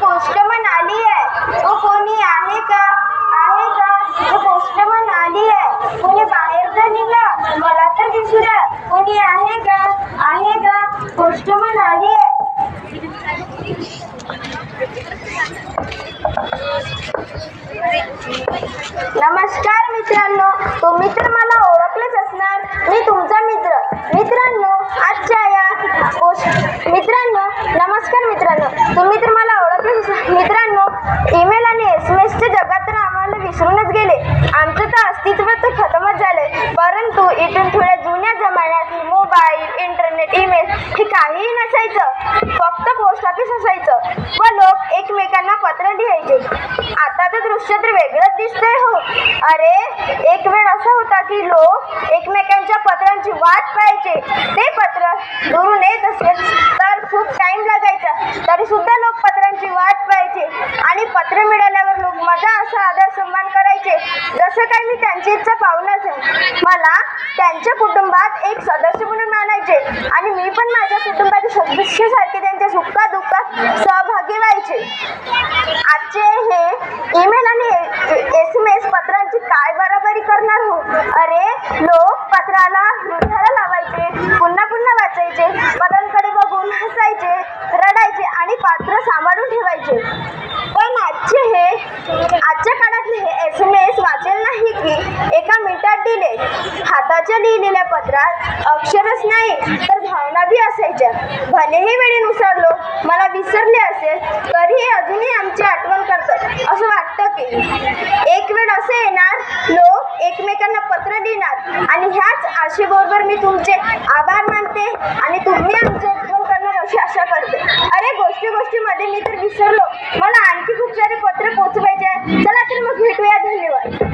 Postman आली आहे. ओ कोणी आहे का? आहे का? ओ पोस्टमन आली आहे. कोणी बाहेर तर निघा, मला तर दिसू द्या. कोणी आहे का? आहे का? पोस्टमन आली आहे. नमस्कार मित्रांनो, तुम्ही तर मला ओळखलेच असणार. मी तुमचा मित्र. मित्रांनो, आजच्या या नमस्कार मित्रांनो, तुम्ही तर मला ओळखलेच असणार. मित्रांनो, ईमेल आणि SMS जगात तर आम्हाला विसरूनच गेले. आमचं तर अस्तित्व तर खतमच झालंय. परंतु इथून थोड्या जुन्या जमान्यात मोबाईल, इंटरनेट, ईमेल हे काहीही नसायचं. फक्त पोस्ट ऑफिस असायचं व लोक एकमेकांना पत्र लिहायचे. आताचं दृश्य तर वेगळंच दिसतंय हो. अरे, एक वेळ असा होता की लोक एकमेकांच्या पत्रांची वाट पाहायचे. ते पत्र दुरून येत असेल तर खूप टाइम लागायचा, तरी सुद्धा लोक पत्रांची वाट पाहायचे आणि पत्र मिळाल्यावर लोक मजा असा आदर सन्मान करायचे जसं काही मी त्यांची इच्छा पाहुणच आहे. मला त्यांच्या कुटुंबात एक सदस्य म्हणून मानायचे आणि मी पण माझ्या कुटुंबाच्या सदस्यासारखे त्यांच्या सुखा दुःखात सहभागी व्हायचे. आजचे हे ईमेल आणि SMS पत्रांची काय बरोबरी करणार हो. अरे, लोक पत्राला हृदयाला लावायचे, पुन्हा पुन्हा वाचायचे, पत्रांकडे बघून हसायचे, रडायचे आणि पात्र सांभाळून ठेवायचे. पण आजच्या काळातले हे SMS वाचेल नाही की एका मिनिटात दिले. हाताच्या लिहिलेल्या पत्रात अक्षरच नाही तर भावना बी असायच्या. भलेही वेळेनुसार लोक मला विसरले असेल तरीही अजूनही आमची आठवण करतात. असं वाटतं की एक वेळ असे येणार, लोक एकमेकांना पत्र लिहिणार आणि ह्याच आशेबरोबर मी तुमचे आभार मानते आणि तुम्ही आमचे आठवण करणार अशी आशा करते. अरे, गोष्टीमध्ये मी तर विसरलो. मला आणखी खूप सारे पत्र पोचवायचे आहे. चला तर मग भेटूया. धन्यवाद.